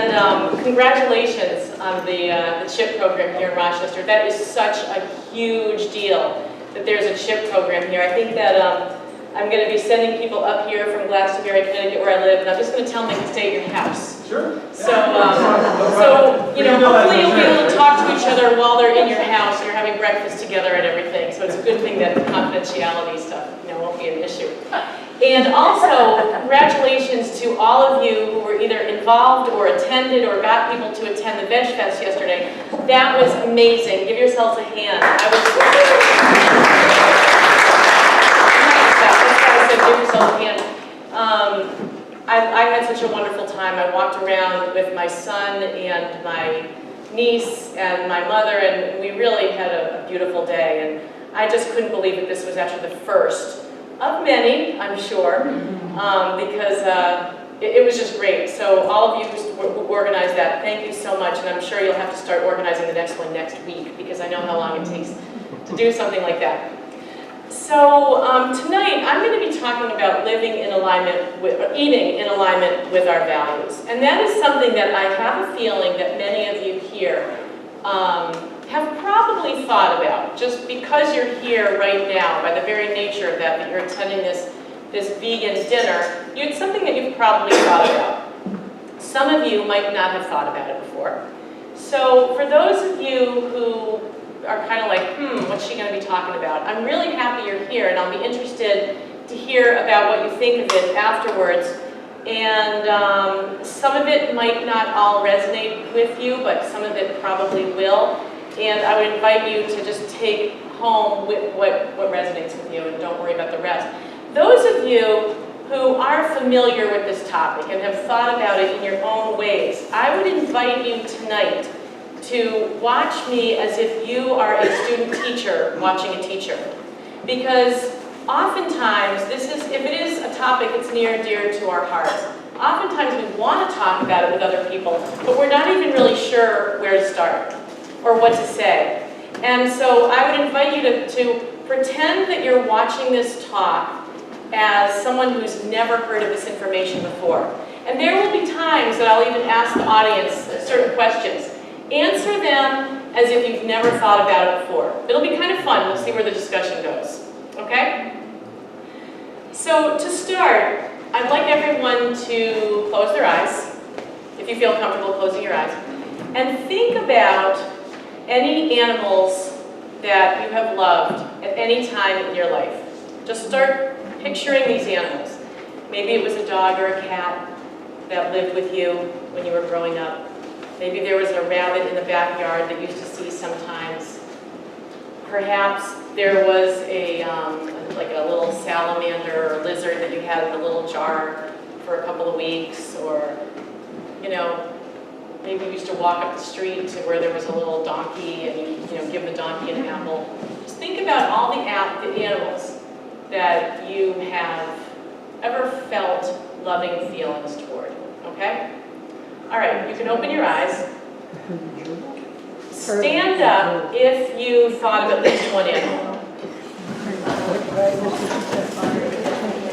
And congratulations on the CHIP program here in Rochester. That is such a huge deal that there's a CHIP program here. I think that I'm going to be sending people up here from Glastonbury, Connecticut, where I live, and I'm just going to tell them they can stay at your house. Sure. So you know, hopefully you'll be able to talk to each other while they're in your house and you're having breakfast together and everything. So it's a good thing that the confidentiality stuff, you know, won't be an issue. And also, congratulations to all of you who were either involved or attended or got people to attend the Veg Fest yesterday. That was amazing. Give yourselves a hand. Give yourself a hand. I had such a wonderful time. I walked around with my son and my niece and my mother, and we really had a beautiful day. And I just couldn't believe that this was actually the first of many, I'm sure, because it was just great. So all of you who organized that, thank you so much. And I'm sure you'll have to start organizing the next one next week, because I know how long it takes to do something like that. So tonight I'm going to be talking about living in alignment with, or eating in alignment with our values. And that is something that I have a feeling that many of you here have probably thought about. Just because you're here right now, by the very nature of that you're attending this vegan dinner, it's something that you've probably thought about. Some of you might not have thought about it before. So for those of you who are kind of like, what's she going to be talking about? I'm really happy you're here, and I'll be interested to hear about what you think of it afterwards. And some of it might not all resonate with you, but some of it probably will. And I would invite you to just take home with what resonates with you, and don't worry about the rest. Those of you who are familiar with this topic and have thought about it in your own ways, I would invite you tonight to watch me as if you are a student teacher watching a teacher. Because oftentimes, if it is a topic that's near and dear to our hearts, oftentimes we want to talk about it with other people, but we're not even really sure where to start or what to say. And so I would invite you to pretend that you're watching this talk as someone who's never heard of this information before. And there will be times that I'll even ask the audience certain questions. Answer them as if you've never thought about it before. It'll be kind of fun. We'll see where the discussion goes. Okay? So to start, I'd like everyone to close their eyes, if you feel comfortable closing your eyes, and think about any animals that you have loved at any time in your life. Just start picturing these animals. Maybe it was a dog or a cat that lived with you when you were growing up. Maybe there was a rabbit in the backyard that you used to see sometimes. Perhaps there was like a little salamander or lizard that you had in a little jar for a couple of weeks, or, you know, maybe you used to walk up the street to where there was a little donkey and you give the donkey an apple. Just think about all the animals that you have ever felt loving feelings toward, okay? All right, you can open your eyes. Stand up if you thought of at least one animal.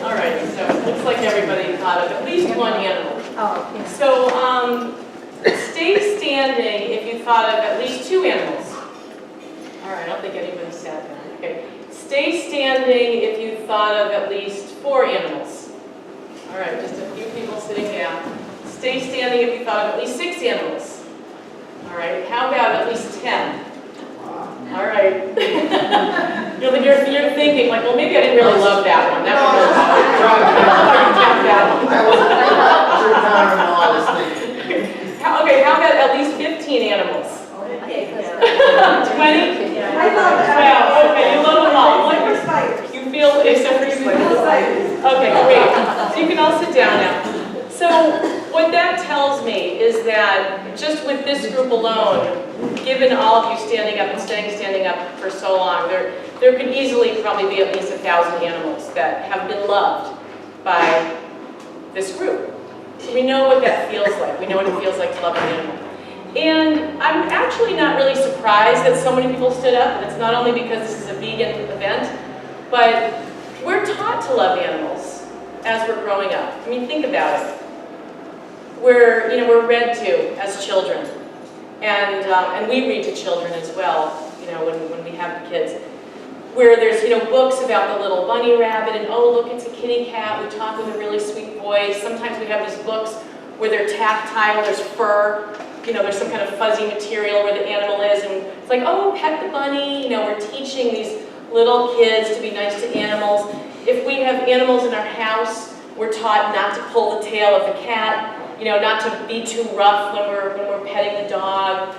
All right, so it looks like everybody thought of at least one animal. So stay standing if you thought of at least two animals. All right, I don't think anybody sat down. Okay. Stay standing if you thought of at least 4 animals. All right, just a few people sitting down. Stay standing if you thought of at least 6 animals. All right, how about at least 10? All right. you're thinking, like, well, maybe I didn't really love that one. That one really Okay, how about at least 15 animals? 20? I love that. Well, okay, you love them all. You feel, except for spiders. Okay, great. So you can all sit down now. So what that tells me is that just with this group alone, given all of you standing up and standing up for so long, there could easily probably be at least 1,000 animals that have been loved by this group. So we know what that feels like. We know what it feels like to love an animal. And I'm actually not really surprised that so many people stood up. And it's not only because this is a vegan event, but we're taught to love animals as we're growing up. I mean, think about it. we're read to as children, and we read to children as well, when we have the kids. Where there's, books about the little bunny rabbit, and oh, look, it's a kitty cat, we talk with a really sweet voice. Sometimes we have these books where they're tactile, there's fur, there's some kind of fuzzy material where the animal is, and it's like, oh, pet the bunny. We're teaching these little kids to be nice to animals. If we have animals in our house, we're taught not to pull the tail of the cat, not to be too rough when we're petting the dog.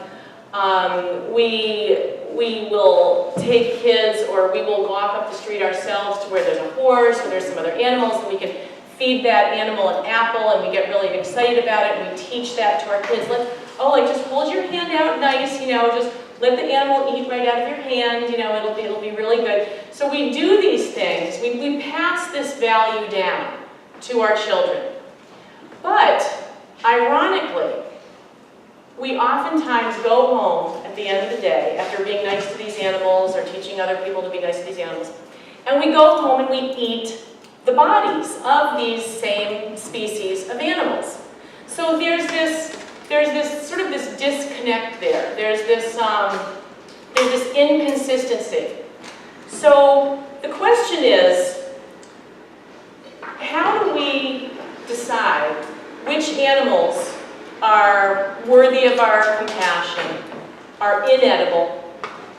We will take kids, or we will walk up the street ourselves to where there's a horse or there's some other animals, and we can feed that animal an apple, and we get really excited about it, and we teach that to our kids. Just hold your hand out nice, just let the animal eat right out of your hand, it'll be really good. So we do these things, we pass this value down to our children. But, ironically, we oftentimes go home at the end of the day, after being nice to these animals or teaching other people to be nice to these animals, and we go home and we eat the bodies of these same species of animals. So there's this sort of this disconnect there. There's this inconsistency. So the question is, how do we decide which animals are worthy of our compassion, are inedible,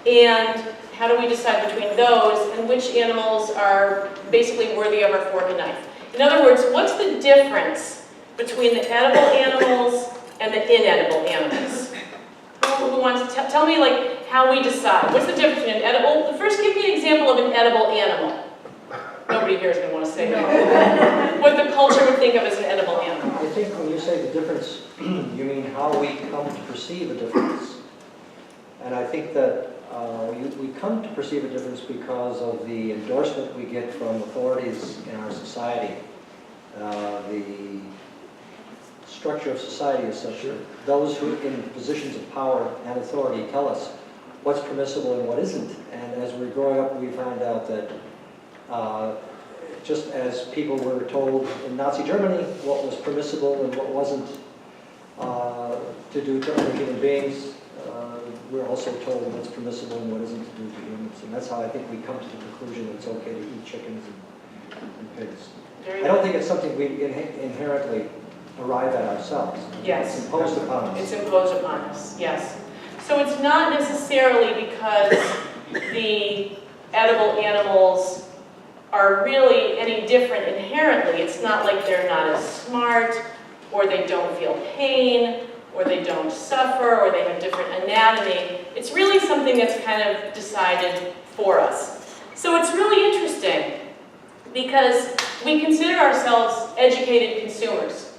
and how do we decide between those and which animals are basically worthy of our fork and knife? In other words, what's the difference between the edible animals and the inedible animals? Who wants to tell me how we decide? What's the difference between an edible? First, give me an example of an edible animal. Nobody here is going to want to say no. What the culture would think of as an edible animal. I think when you say the difference, you mean how we come to perceive a difference. And I think that we come to perceive a difference because of the endorsement we get from authorities in our society. The structure of society is such that those who are in positions of power and authority tell us what's permissible and what isn't. And as we're growing up, we find out that just as people were told in Nazi Germany what was permissible and what wasn't to do to other human beings, we're also told what's permissible and what isn't to do to humans. And that's how I think we come to the conclusion that it's okay to eat chickens and pigs. I don't think it's something we inherently arrive at ourselves. Yes. It's imposed upon us. It's imposed upon us, yes. So it's not necessarily because the edible animals are really any different inherently. It's not like they're not as smart, or they don't feel pain, or they don't suffer, or they have different anatomy. It's really something that's kind of decided for us. So it's really interesting because we consider ourselves educated consumers.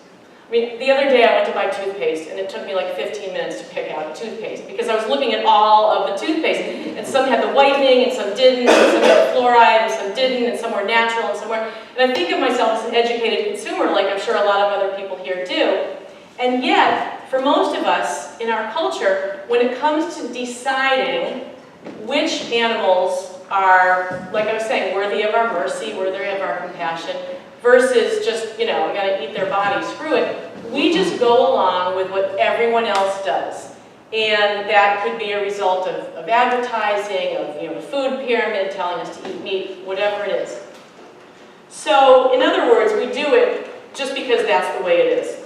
I mean, the other day I went to buy toothpaste, and it took me like 15 minutes to pick out toothpaste because I was looking at all of the toothpaste, and some had the whitening, and some didn't, and some had fluoride, and some didn't, and some were natural, and some weren't. And I think of myself as an educated consumer, like I'm sure a lot of other people here do. And yet, for most of us in our culture, when it comes to deciding which animals are, like I was saying, worthy of our mercy, worthy of our compassion, versus just, we gotta eat their bodies, screw it, we just go along with what everyone else does. And that could be a result of advertising, of the food pyramid telling us to eat meat, whatever it is. So, in other words, we do it just because that's the way it is.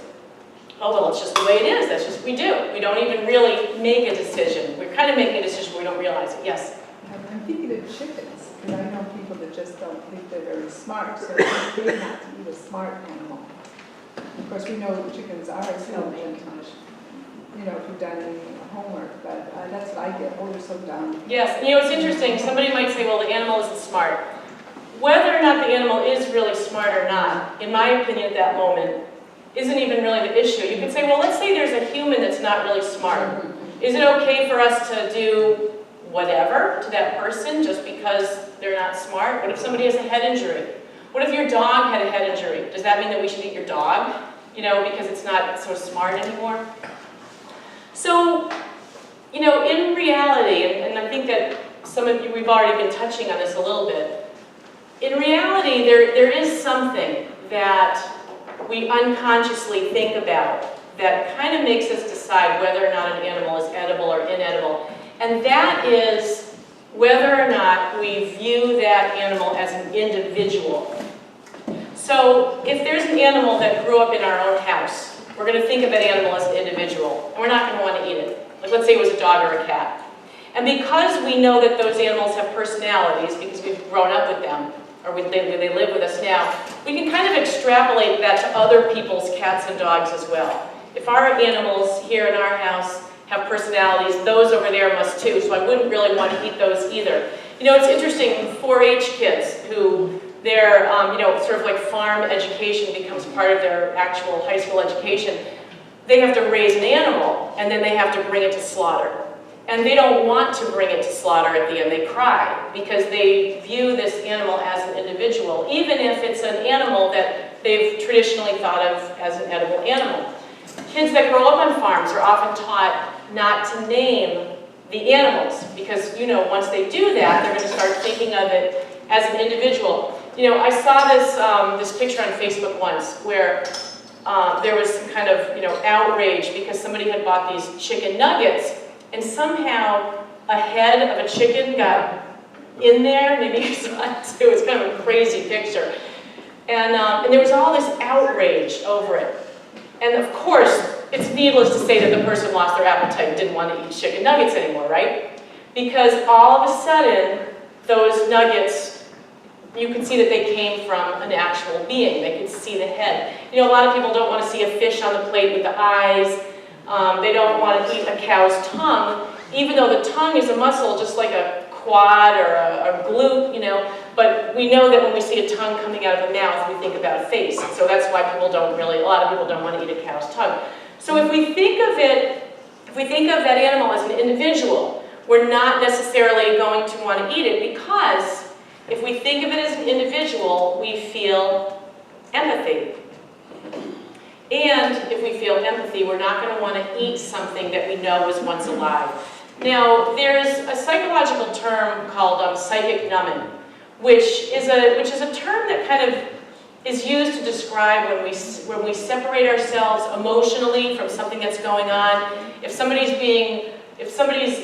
Oh, well, it's just the way it is. That's just what we do. We don't even really make a decision. We're kind of making a decision, but we don't realize it. Yes? I'm thinking of chickens, because I know people that just don't think they're very smart, so it's good not to eat a smart animal. Of course, we know chickens are intelligent, if you've done any homework, but that's what I get. Oh, they're so dumb. Yes, it's interesting. Somebody might say, well, the animal isn't smart. Whether or not the animal is really smart or not, in my opinion at that moment, isn't even really the issue. You could say, well, let's say there's a human that's not really smart. Is it okay for us to do whatever to that person just because they're not smart? What if somebody has a head injury? What if your dog had a head injury? Does that mean that we should eat your dog, because it's not so smart anymore? So, in reality, and I think that some of you, we've already been touching on this a little bit, in reality, there is something that we unconsciously think about that kind of makes us decide whether or not an animal is edible or inedible. And that is whether or not we view that animal as an individual. So if there's an animal that grew up in our own house, we're going to think of that animal as an individual, and we're not going to want to eat it. Like, let's say it was a dog or a cat. And because we know that those animals have personalities, because we've grown up with them, or they live with us now, we can kind of extrapolate that to other people's cats and dogs as well. If our animals here in our house have personalities, those over there must too, so I wouldn't really want to eat those either. You know, it's interesting, 4-H kids who their, you know, sort of like farm education becomes part of their actual high school education, they have to raise an animal, and then they have to bring it to slaughter. And they don't want to bring it to slaughter at the end. They cry because they view this animal as an individual, even if it's an animal that they've traditionally thought of as an edible animal. Kids that grow up on farms are often taught not to name the animals because, you know, once they do that, they're going to start thinking of it as an individual. You know, I saw this picture on Facebook once where there was some kind of, you know, outrage because somebody had bought these chicken nuggets and somehow a head of a chicken got in there. Maybe you saw it. It was kind of a crazy picture. And there was all this outrage over it. And of course, it's needless to say that the person lost their appetite and didn't want to eat chicken nuggets anymore, right? Because all of a sudden, those nuggets, you could see that they came from an actual being. They could see the head. You know, a lot of people don't want to see a fish on the plate with the eyes. They don't want to eat a cow's tongue, even though the tongue is a muscle just like a quad or a glute, you know. But we know that when we see a tongue coming out of a mouth, we think about a face. So that's why people don't really, a lot of people don't want to eat a cow's tongue. So if we think of it, if we think of that animal as an individual, we're not necessarily going to want to eat it because if we think of it as an individual, we feel empathy. And if we feel empathy, we're not going to want to eat something that we know was once alive. Now, there's a psychological term called psychic numbing, which is a term that kind of is used to describe when we separate ourselves emotionally from something that's going on. If somebody's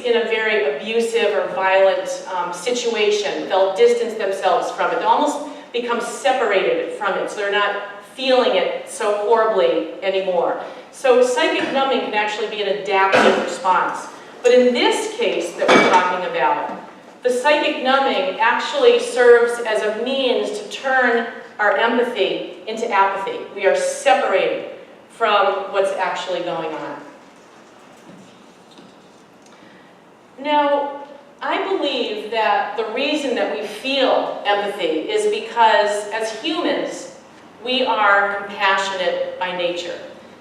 in a very abusive or violent situation, they'll distance themselves from it. They'll almost become separated from it, so they're not feeling it so horribly anymore. So psychic numbing can actually be an adaptive response. But in this case that we're talking about, the psychic numbing actually serves as a means to turn our empathy into apathy. We are separated from what's actually going on. Now, I believe that the reason that we feel empathy is because as humans, we are compassionate by nature.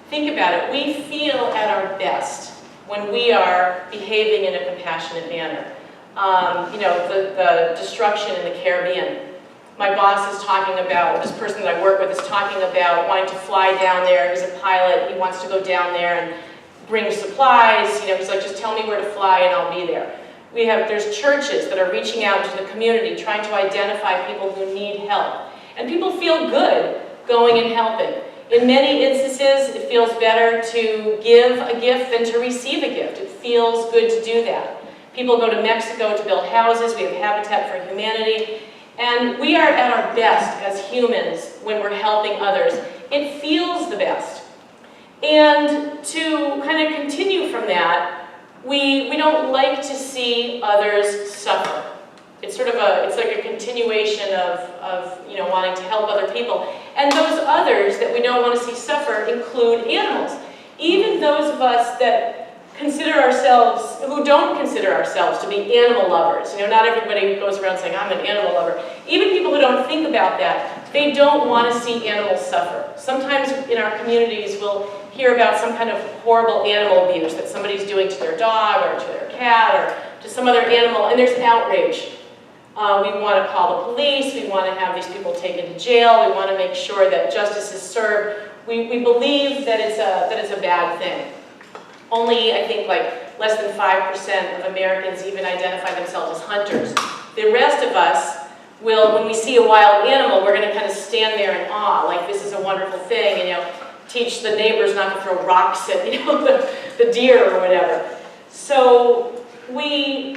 Think about it. We feel at our best when we are behaving in a compassionate manner. You know, the destruction in the Caribbean. My boss is talking about, this person that I work with is talking about wanting to fly down there. He's a pilot. He wants to go down there and bring supplies. You know, he's like, just tell me where to fly and I'll be there. There's churches that are reaching out to the community, trying to identify people who need help. And people feel good going and helping. In many instances, it feels better to give a gift than to receive a gift. It feels good to do that. People go to Mexico to build houses. We have Habitat for Humanity. And we are at our best as humans when we're helping others. It feels the best. And to kind of continue from that, we don't like to see others suffer. It's sort of it's like a continuation of you know, wanting to help other people. And those others that we don't want to see suffer include animals. Even those of us that who don't consider ourselves to be animal lovers. You know, not everybody goes around saying, I'm an animal lover. Even people who don't think about that, they don't want to see animals suffer. Sometimes in our communities, we'll hear about some kind of horrible animal abuse that somebody's doing to their dog or to their cat or to some other animal, and there's outrage. We want to call the police. We want to have these people taken to jail. We want to make sure that justice is served. We believe that it's a bad thing. Only, I think, like less than 5% of Americans even identify themselves as hunters. The rest of us, when we see a wild animal, we're going to kind of stand there in awe, like this is a wonderful thing, and teach the neighbors not to throw rocks at the deer or whatever. So we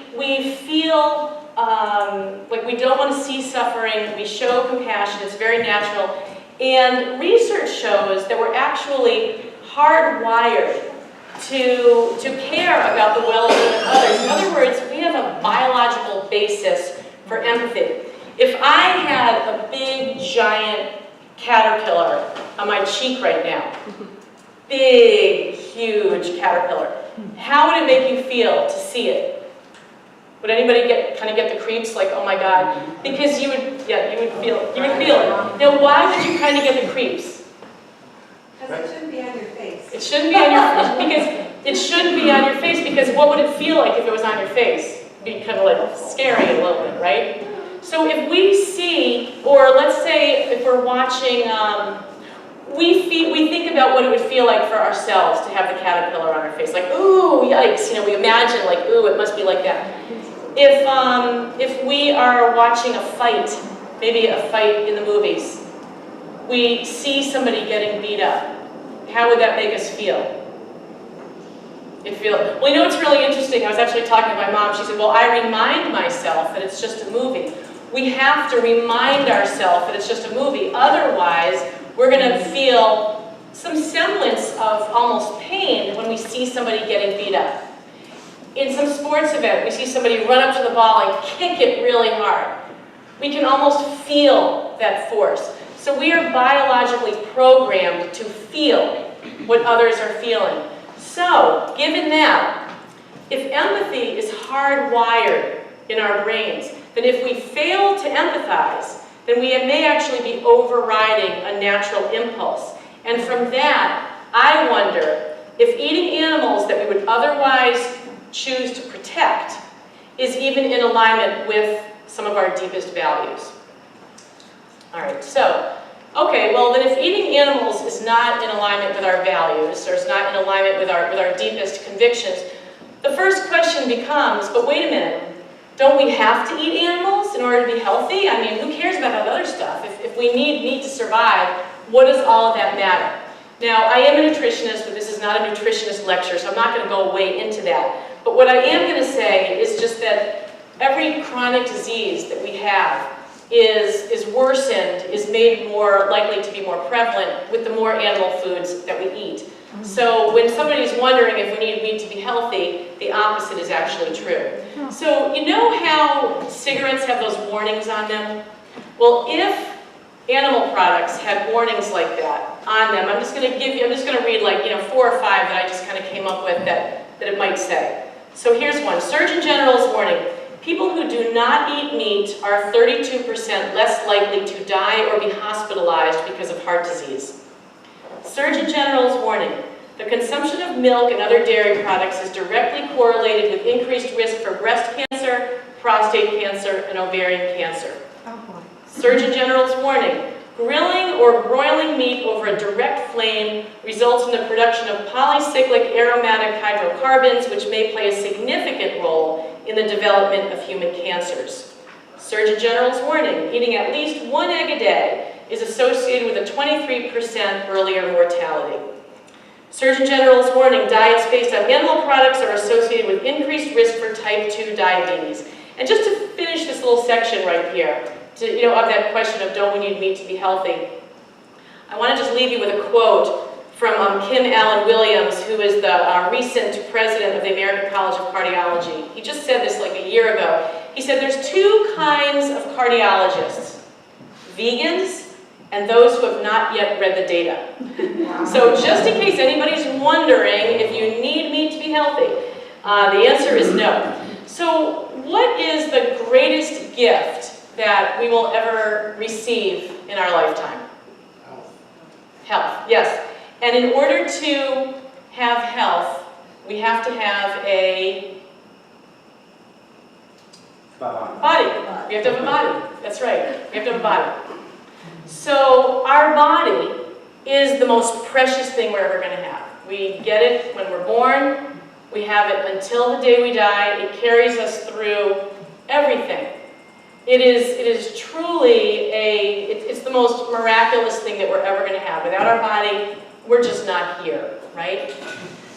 feel like we don't want to see suffering. We show compassion. It's very natural. And research shows that we're actually hardwired to care about the well-being of others. In other words, we have a biological basis for empathy. If I had a big, giant caterpillar on my cheek right now, big, huge caterpillar, how would it make you feel to see it? Would anybody kind of get the creeps, like, oh my God? Because you would feel it. Now, why would you kind of get the creeps? Because it shouldn't be on your face. It shouldn't be on your face because what would it feel like if it was on your face? It'd be kind of like scary a little bit, right? So if we see, or let's say if we're watching, we think about what it would feel like for ourselves to have the caterpillar on our face, like, ooh, yikes, we imagine like, ooh, it must be like that. If we are watching a fight, maybe a fight in the movies, we see somebody getting beat up, how would that make us feel? Well, what's really interesting, I was actually talking to my mom, she said, well, I remind myself that it's just a movie. We have to remind ourselves that it's just a movie, otherwise we're going to feel some semblance of almost pain when we see somebody getting beat up. In some sports event, we see somebody run up to the ball and kick it really hard. We can almost feel that force. So we are biologically programmed to feel what others are feeling. So, given that, if empathy is hardwired in our brains, then if we fail to empathize, then we may actually be overriding a natural impulse. And from that, I wonder if eating animals that we would otherwise choose to protect is even in alignment with some of our deepest values. All right, so, okay, well then if eating animals is not in alignment with our values, or is not in alignment with our deepest convictions, the first question becomes, but wait a minute, don't we have to eat animals in order to be healthy? I mean, who cares about that other stuff? If we need meat to survive, what does all of that matter? Now, I am a nutritionist, but this is not a nutritionist lecture, so I'm not going to go way into that. But what I am going to say is just that every chronic disease that we have is worsened, is made more likely to be more prevalent with the more animal foods that we eat. So when somebody's wondering if we need meat to be healthy, the opposite is actually true. So you know how cigarettes have those warnings on them? Well, if animal products had warnings like that on them, I'm just going to read like 4 or 5 that I just kind of came up with that it might say. So here's one. Surgeon General's warning. People who do not eat meat are 32% less likely to die or be hospitalized because of heart disease. Surgeon General's warning. The consumption of milk and other dairy products is directly correlated with increased risk for breast cancer, prostate cancer, and ovarian cancer. Surgeon General's warning. Grilling or broiling meat over a direct flame results in the production of polycyclic aromatic hydrocarbons, which may play a significant role in the development of human cancers. Surgeon General's warning. Eating at least 1 egg a day is associated with a 23% earlier mortality. Surgeon General's warning, diets based on animal products are associated with increased risk for type 2 diabetes. And just to finish this little section right here, of that question of don't we need meat to be healthy, I want to just leave you with a quote from Kim Allen Williams, who is the recent president of the American College of Cardiology. He just said this like a year ago. He said there's 2 kinds of cardiologists, vegans and those who have not yet read the data. So just in case anybody's wondering if you need meat to be healthy, the answer is no. So what is the greatest gift that we will ever receive in our lifetime? Health, yes. And in order to have health, we have to have a body. We have to have a body. That's right. We have to have a body. So our body is the most precious thing we're ever going to have. We get it when we're born. We have it until the day we die. It carries us through everything. It is truly it's the most miraculous thing that we're ever going to have. Without our body, we're just not here, right?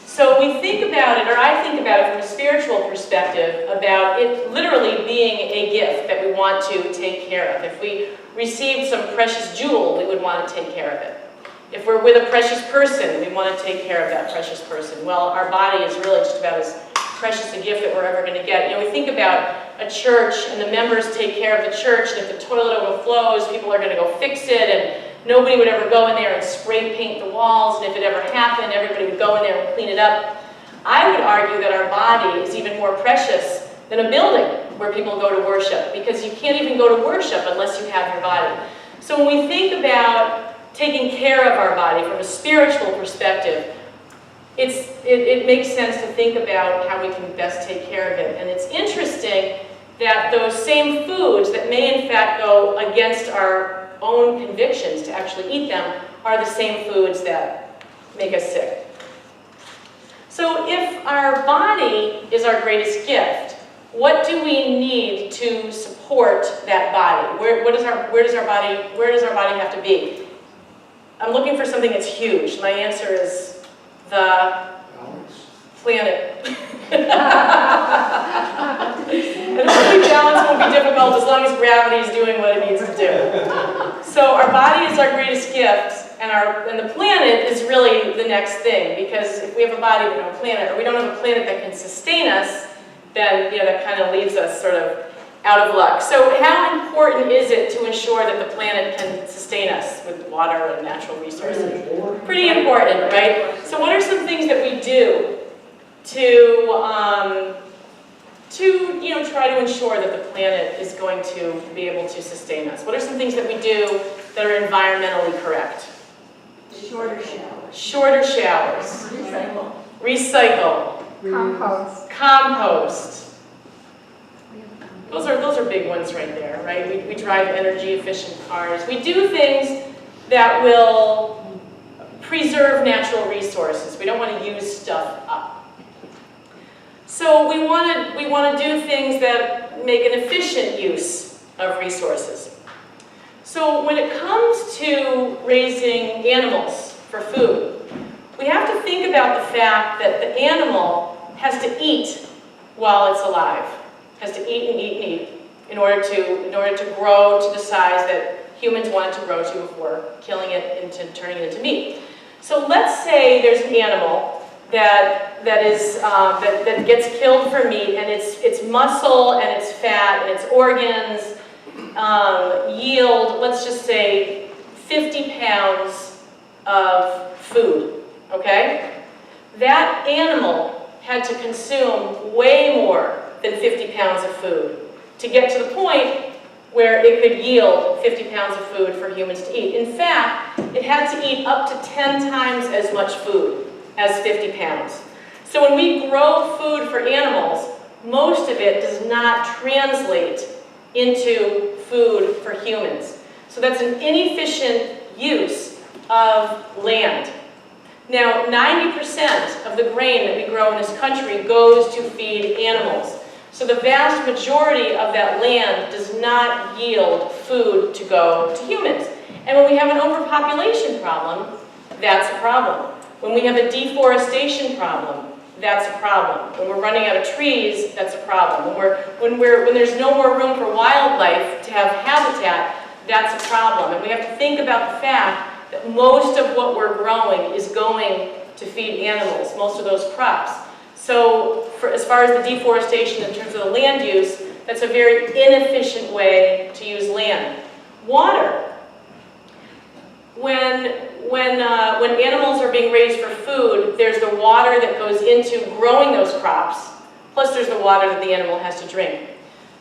So we think about it, or I think about it from a spiritual perspective, about it literally being a gift that we want to take care of. If we received some precious jewel, we would want to take care of it. If we're with a precious person, we want to take care of that precious person. Well, our body is really just about as precious a gift that we're ever going to get. You know, we think about a church and the members take care of the church, and if the toilet overflows, people are going to go fix it, and nobody would ever go in there and spray paint the walls, and if it ever happened, everybody would go in there and clean it up. I would argue that our body is even more precious than a building where people go to worship, because you can't even go to worship unless you have your body. So when we think about taking care of our body from a spiritual perspective, it makes sense to think about how we can best take care of it. And it's interesting that those same foods that may in fact go against our own convictions to actually eat them are the same foods that make us sick. So if our body is our greatest gift, what do we need to support that body? Where does our body have to be? I'm looking for something that's huge. My answer is the planet. And hopefully balance won't be difficult as long as gravity is doing what it needs to do. So our body is our greatest gift, and the planet is really the next thing, because if we have a body but no planet, or we don't have a planet that can sustain us, then that kind of leaves us sort of out of luck. So how important is it to ensure that the planet can sustain us with water and natural resources? Pretty important, right? So what are some things that we do to try to ensure that the planet is going to be able to sustain us? What are some things that we do that are environmentally correct? Shorter showers. Shorter showers. Recycle. Compost. Those are big ones right there, right? We drive energy-efficient cars. We do things that will preserve natural resources. We don't want to use stuff up. So we want to do things that make an efficient use of resources. So when it comes to raising animals for food, we have to think about the fact that the animal has to eat while it's alive. Has to eat and eat and eat in order to grow to the size that humans want it to grow to before killing it into turning it into meat. So let's say there's an animal that gets killed for meat, and its muscle and its fat and its organs yield, let's just say, 50 pounds of food. Okay? That animal had to consume way more than 50 pounds of food to get to the point where it could yield 50 pounds of food for humans to eat. In fact, it had to eat up to 10 times as much food as 50 pounds. So when we grow food for animals, most of it does not translate into food for humans. So that's an inefficient use of land. Now, 90% of the grain that we grow in this country goes to feed animals. So the vast majority of that land does not yield food to go to humans. And when we have an overpopulation problem, that's a problem. When we have a deforestation problem, that's a problem. When we're running out of trees, that's a problem. When there's no more room for wildlife to have habitat, that's a problem. And we have to think about the fact that most of what we're growing is going to feed animals, most of those crops. So as far as the deforestation in terms of the land use, that's a very inefficient way to use land. Water. When animals are being raised for food, there's the water that goes into growing those crops, plus there's the water that the animal has to drink.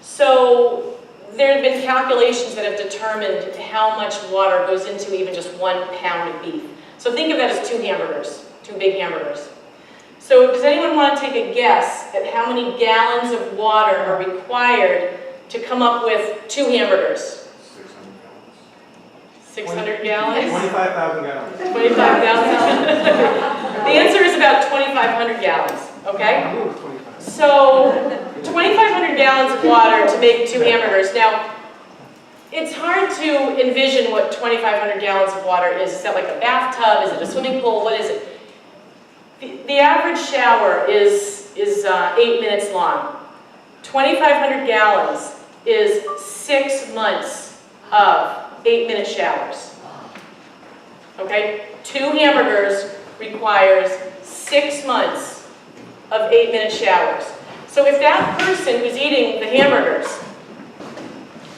So there have been calculations that have determined how much water goes into even just 1 pound of beef. So think of that as 2 hamburgers, 2 big hamburgers. So does anyone want to take a guess at how many gallons of water are required to come up with 2 hamburgers? 600 gallons? 25,000 gallons. 25,000? The answer is about 2,500 gallons, okay? So 2,500 gallons of water to make 2 hamburgers. Now, it's hard to envision what 2,500 gallons of water is. Is that like a bathtub? Is it a swimming pool? What is it? The average shower is 8 minutes long. 2,500 gallons is 6 months of 8-minute showers. Okay? 2 hamburgers requires 6 months of 8-minute showers. So if that person who's eating the hamburgers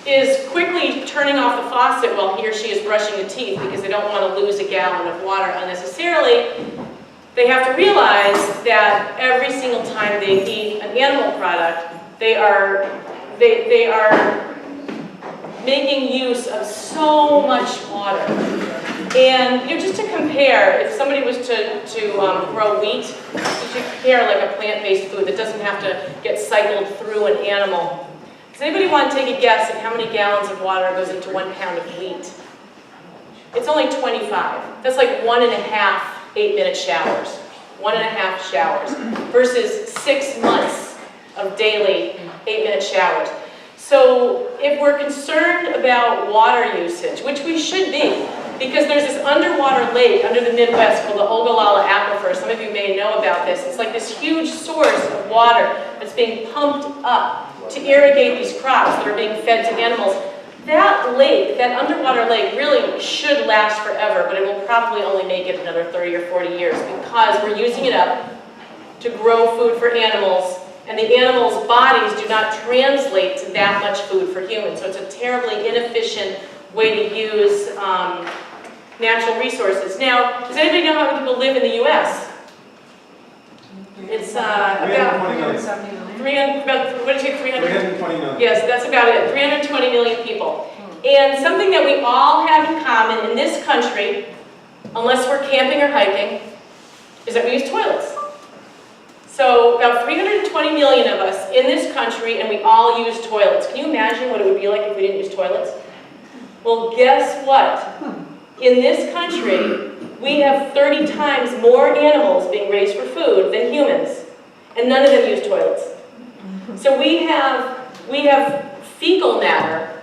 is quickly turning off the faucet while he or she is brushing the teeth because they don't want to lose a gallon of water unnecessarily, they have to realize that every single time they eat an animal product, they are making use of so much water. And just to compare, if somebody was to grow wheat, you should compare like a plant-based food that doesn't have to get cycled through an animal. Does anybody want to take a guess at how many gallons of water goes into 1 pound of wheat? It's only 25. That's like 1.5 8-minute showers. 1.5 showers versus 6 months of daily 8-minute showers. So if we're concerned about water usage, which we should be, because there's this underwater lake under the Midwest called the Ogallala Aquifer. Some of you may know about this. It's like this huge source of water that's being pumped up to irrigate these crops that are being fed to animals. That lake, that underwater lake, really should last forever, but it will probably only make it another 30 or 40 years because we're using it up to grow food for animals, and the animals' bodies do not translate to that much food for humans. So it's a terribly inefficient way to use natural resources. Now, does anybody know how many people live in the U.S.? It's about 300, what did you say, 300? 320 million. Yes, that's about it, 320 million people. And something that we all have in common in this country, unless we're camping or hiking, is that we use toilets. So about 320 million of us in this country, and we all use toilets. Can you imagine what it would be like if we didn't use toilets? Well, guess what? In this country, we have 30 times more animals being raised for food than humans, and none of them use toilets. So we have fecal matter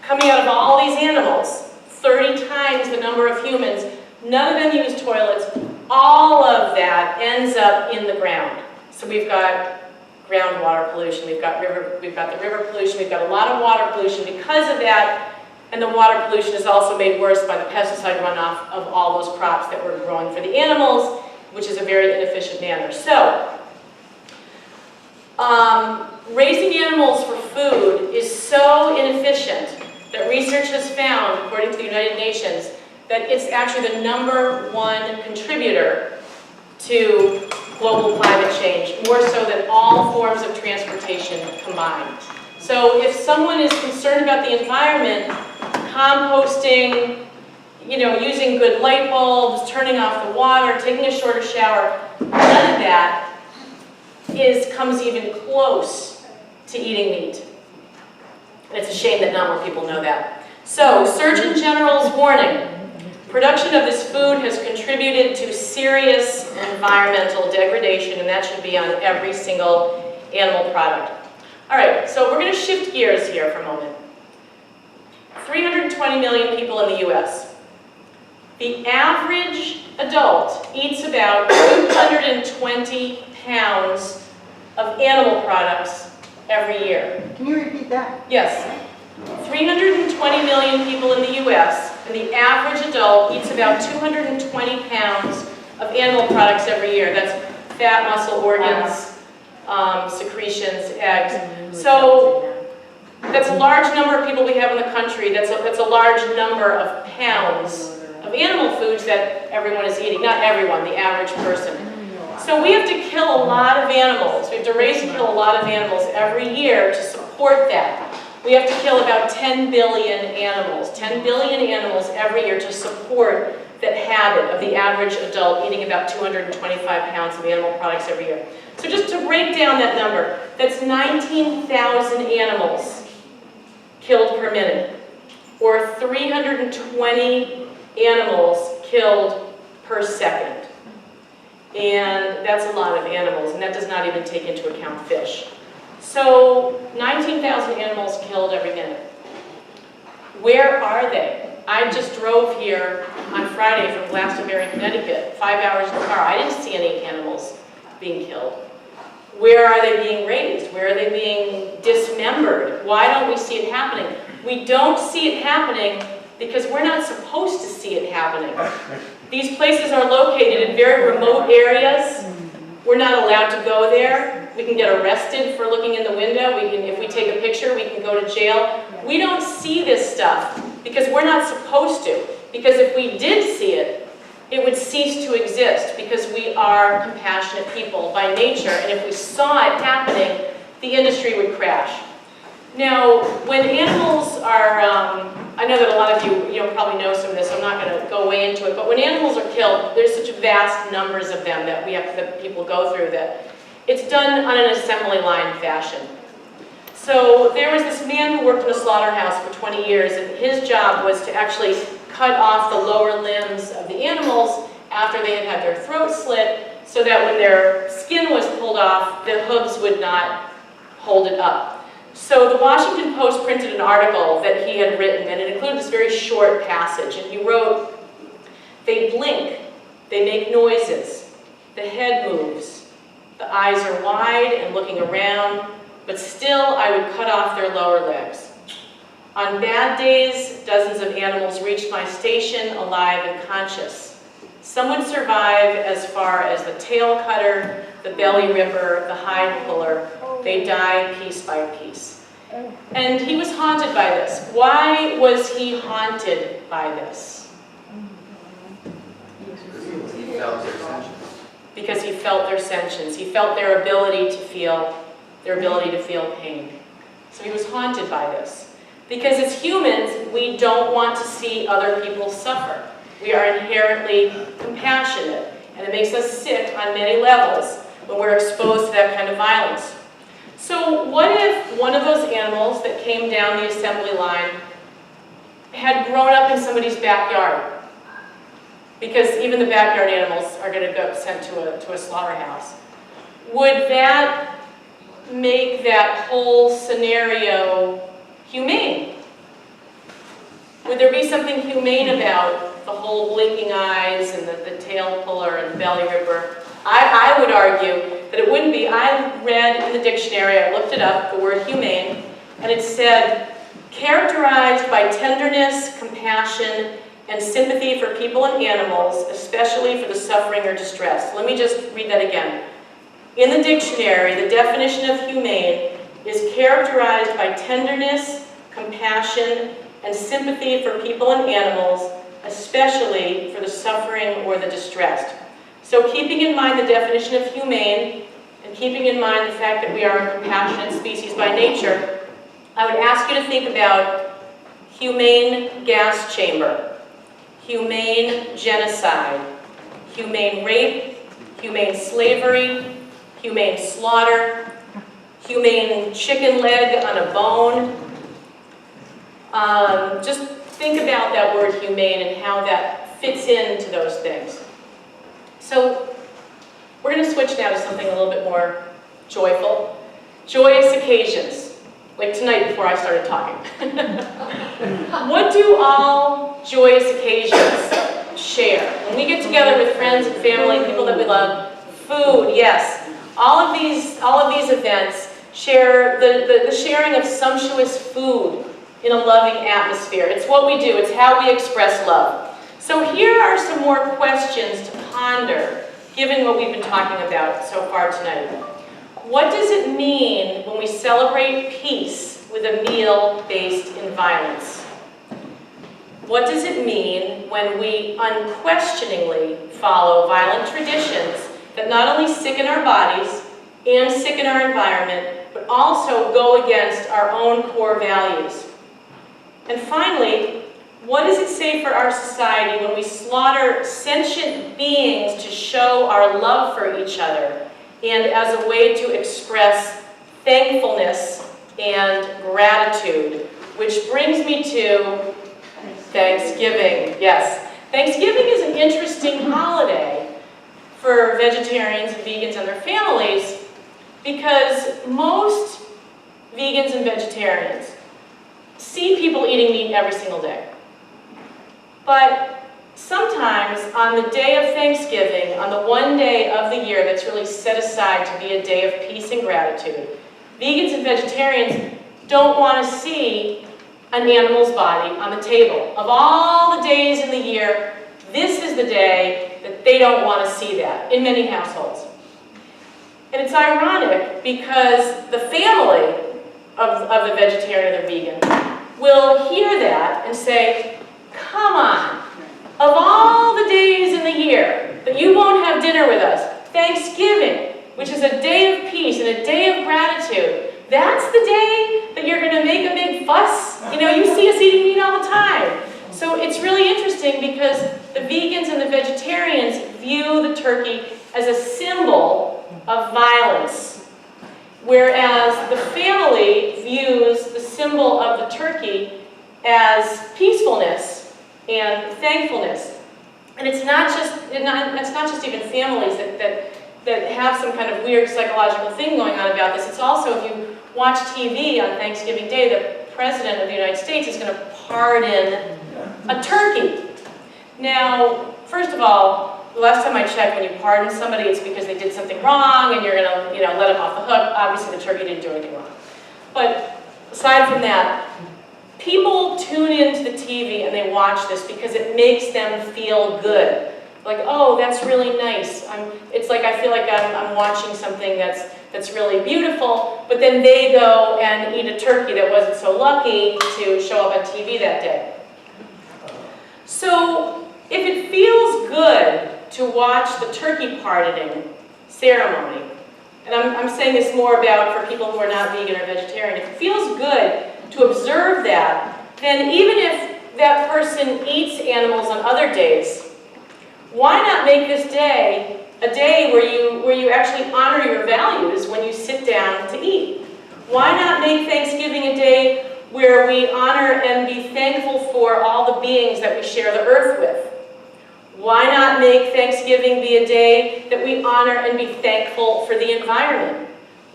coming out of all these animals, 30 times the number of humans. None of them use toilets. All of that ends up in the ground. So we've got groundwater pollution, we've got the river pollution, we've got a lot of water pollution because of that, and the water pollution is also made worse by the pesticide runoff of all those crops that we're growing for the animals, which is a very inefficient manner. So, raising animals for food is so inefficient that research has found, according to the United Nations, that it's actually the #1 contributor to global climate change, more so than all forms of transportation combined. So if someone is concerned about the environment, composting, using good light bulbs, turning off the water, taking a shorter shower, none of that comes even close to eating meat. And it's a shame that not more people know that. So, Surgeon General's warning. Production of this food has contributed to serious environmental degradation, and that should be on every single animal product. All right, so we're going to shift gears here for a moment. 320 million people in the U.S. The average adult eats about 220 pounds of animal products every year. Can you repeat that? Yes. 320 million people in the U.S., and the average adult eats about 220 pounds of animal products every year. That's fat, muscle, organs, secretions, eggs. So that's a large number of people we have in the country. That's a large number of pounds of animal foods that everyone is eating. Not everyone, the average person. So we have to kill a lot of animals. We have to raise and kill a lot of animals every year to support that. We have to kill about 10 billion animals. 10 billion animals every year to support that habit of the average adult eating about 225 pounds of animal products every year. So just to break down that number, that's 19,000 animals killed per minute, or 320 animals killed per second. And that's a lot of animals, and that does not even take into account fish. So 19,000 animals killed every minute. Where are they? I just drove here on Friday from Glastonbury, Connecticut, 5 hours in the car. I didn't see any animals being killed. Where are they being raised? Where are they being dismembered? Why don't we see it happening? We don't see it happening because we're not supposed to see it happening. These places are located in very remote areas. We're not allowed to go there. We can get arrested for looking in the window. If we take a picture, we can go to jail. We don't see this stuff because we're not supposed to. Because if we did see it, it would cease to exist because we are compassionate people by nature. And if we saw it happening, the industry would crash. Now, when animals are, I know that a lot of you probably know some of this, so I'm not going to go way into it, but when animals are killed, there's such vast numbers of them that people go through that it's done on an assembly line fashion. So there was this man who worked in a slaughterhouse for 20 years, and his job was to actually cut off the lower limbs of the animals after they had had their throats slit, so that when their skin was pulled off, the hooves would not hold it up. So the Washington Post printed an article that he had written, and it included this very short passage, and he wrote, "They blink, they make noises, the head moves, the eyes are wide and looking around, but still I would cut off their lower legs. On bad days, dozens of animals reached my station alive and conscious. Some would survive as far as the tail cutter, the belly ripper, the hide puller. They die piece by piece." And he was haunted by this. Why was he haunted by this? He felt their sentience. Because he felt their sentience. He felt their ability to feel pain. So he was haunted by this. Because as humans, we don't want to see other people suffer. We are inherently compassionate, and it makes us sick on many levels when we're exposed to that kind of violence. So what if one of those animals that came down the assembly line had grown up in somebody's backyard? Because even the backyard animals are going to go sent to a slaughterhouse. Would that make that whole scenario humane? Would there be something humane about the whole blinking eyes and the tail puller and the belly ripper? I would argue that it wouldn't be. I read in the dictionary, I looked it up, the word humane, and it said, characterized by tenderness, compassion, and sympathy for people and animals, especially for the suffering or distress. Let me just read that again. In the dictionary, the definition of humane is characterized by tenderness, compassion, and sympathy for people and animals, especially for the suffering or the distressed. So keeping in mind the definition of humane, and keeping in mind the fact that we are a compassionate species by nature, I would ask you to think about humane gas chamber, humane genocide, humane rape, humane slavery, humane slaughter, humane chicken leg on a bone. Just think about that word humane and how that fits into those things. So we're going to switch now to something a little bit more joyful. Joyous occasions, like tonight before I started talking. What do all joyous occasions share? When we get together with friends and family, people that we love, food, yes. All of these events share the sharing of sumptuous food in a loving atmosphere. It's what we do. It's how we express love. So here are some more questions to ponder, given what we've been talking about so far tonight. What does it mean when we celebrate peace with a meal based in violence? What does it mean when we unquestioningly follow violent traditions that not only sicken our bodies and sicken our environment, but also go against our own core values? And finally, what does it say for our society when we slaughter sentient beings to show our love for each other and as a way to express thankfulness and gratitude? Which brings me to Thanksgiving. Yes, Thanksgiving is an interesting holiday for vegetarians and vegans and their families because most vegans and vegetarians see people eating meat every single day. But sometimes on the day of Thanksgiving, on the one day of the year that's really set aside to be a day of peace and gratitude, vegans and vegetarians don't want to see an animal's body on the table. Of all the days in the year, this is the day that they don't want to see that in many households. And it's ironic because the family of the vegetarian or the vegan will hear that and say, come on, of all the days in the year that you won't have dinner with us, Thanksgiving, which is a day of peace and a day of gratitude, that's the day that you're going to make a big fuss? You know, you see us eating meat all the time. So it's really interesting because the vegans and the vegetarians view the turkey as a symbol of violence, whereas the family views the symbol of the turkey as peacefulness and thankfulness. And it's not just even families that have some kind of weird psychological thing going on about this. It's also, if you watch TV on Thanksgiving Day, the President of the United States is going to pardon a turkey. Now, first of all, the last time I checked, when you pardon somebody, it's because they did something wrong and you're going to, let them off the hook. Obviously, the turkey didn't do anything wrong. But aside from that, people tune into the TV and they watch this because it makes them feel good. Like, oh, that's really nice. It's like I feel like I'm watching something that's really beautiful, but then they go and eat a turkey that wasn't so lucky to show up on TV that day. So if it feels good to watch the turkey pardoning ceremony, and I'm saying this more about for people who are not vegan or vegetarian, if it feels good to observe that, then even if that person eats animals on other days, why not make this day a day where you actually honor your values when you sit down to eat? Why not make Thanksgiving a day where we honor and be thankful for all the beings that we share the earth with? Why not make Thanksgiving be a day that we honor and be thankful for the environment?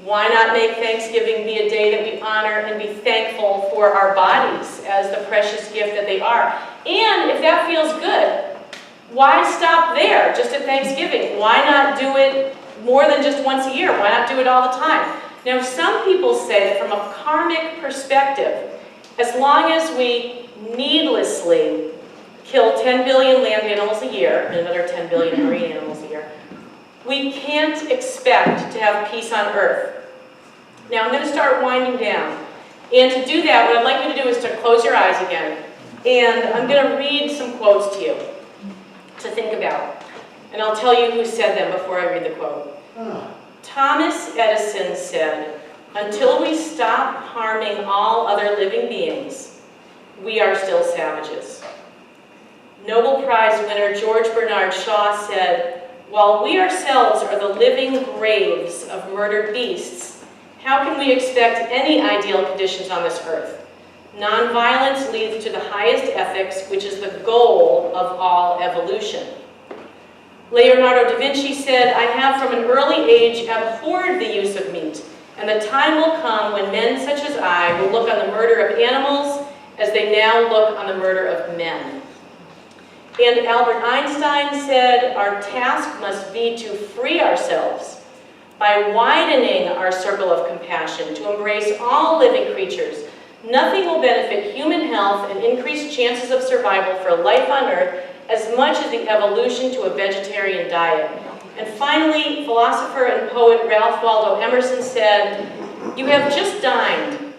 Why not make Thanksgiving be a day that we honor and be thankful for our bodies as the precious gift that they are? And if that feels good, why stop there, just at Thanksgiving? Why not do it more than just once a year? Why not do it all the time? Now, some people say that from a karmic perspective, as long as we needlessly kill 10 billion land animals a year and another 10 billion marine animals a year, we can't expect to have peace on Earth. Now, I'm going to start winding down. And to do that, what I'd like you to do is to close your eyes again. And I'm going to read some quotes to you to think about. And I'll tell you who said them before I read the quote. Thomas Edison said, "Until we stop harming all other living beings, we are still savages." Nobel Prize winner George Bernard Shaw said, "While we ourselves are the living graves of murdered beasts, how can we expect any ideal conditions on this earth? Nonviolence leads to the highest ethics, which is the goal of all evolution." Leonardo da Vinci said, "I have from an early age abhorred the use of meat, and the time will come when men such as I will look on the murder of animals as they now look on the murder of men." And Albert Einstein said, "Our task must be to free ourselves by widening our circle of compassion to embrace all living creatures. Nothing will benefit human health and increase chances of survival for life on Earth as much as the evolution to a vegetarian diet." And finally, philosopher and poet Ralph Waldo Emerson said, "You have just dined,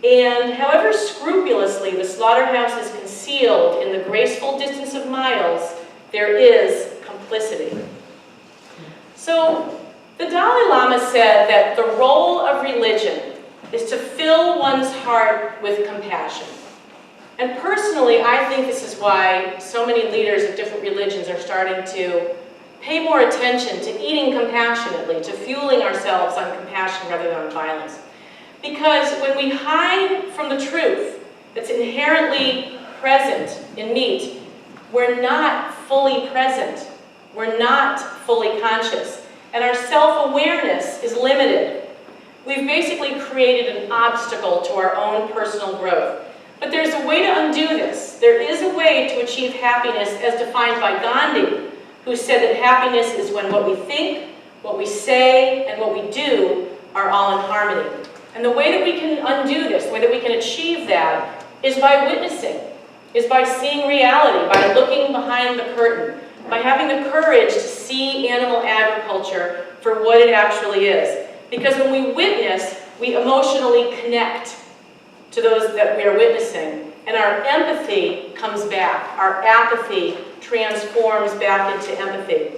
and however scrupulously the slaughterhouse is concealed in the graceful distance of miles, there is complicity." So the Dalai Lama said that the role of religion is to fill one's heart with compassion. And personally, I think this is why so many leaders of different religions are starting to pay more attention to eating compassionately, to fueling ourselves on compassion rather than on violence. Because when we hide from the truth that's inherently present in meat, we're not fully present. We're not fully conscious. And our self-awareness is limited. We've basically created an obstacle to our own personal growth. But there's a way to undo this. There is a way to achieve happiness as defined by Gandhi, who said that happiness is when what we think, what we say, and what we do are all in harmony. And the way that we can undo this, the way that we can achieve that, is by witnessing, is by seeing reality, by looking behind the curtain, by having the courage to see animal agriculture for what it actually is. Because when we witness, we emotionally connect to those that we are witnessing, and our empathy comes back. Our apathy transforms back into empathy.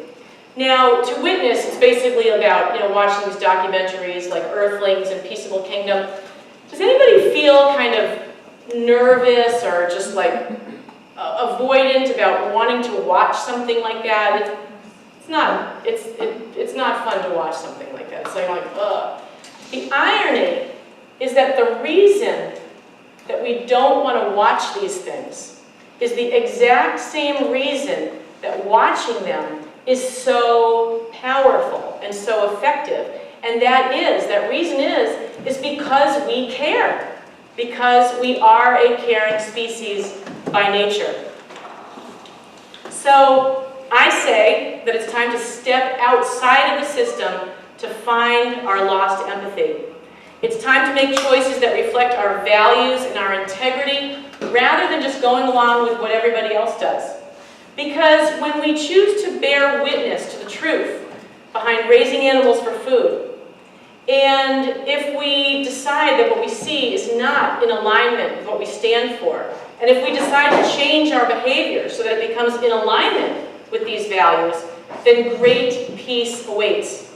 Now, to witness, it's basically about, watching these documentaries like Earthlings and Peaceable Kingdom. Does anybody feel kind of nervous or just like avoidant about wanting to watch something like that? It's not fun to watch something like that. It's like, ugh. The irony is that the reason that we don't want to watch these things is the exact same reason that watching them is so powerful and so effective. And that reason is because we care. Because we are a caring species by nature. So I say that it's time to step outside of the system to find our lost empathy. It's time to make choices that reflect our values and our integrity rather than just going along with what everybody else does. Because when we choose to bear witness to the truth behind raising animals for food, and if we decide that what we see is not in alignment with what we stand for, and if we decide to change our behavior so that it becomes in alignment with these values, then great peace awaits.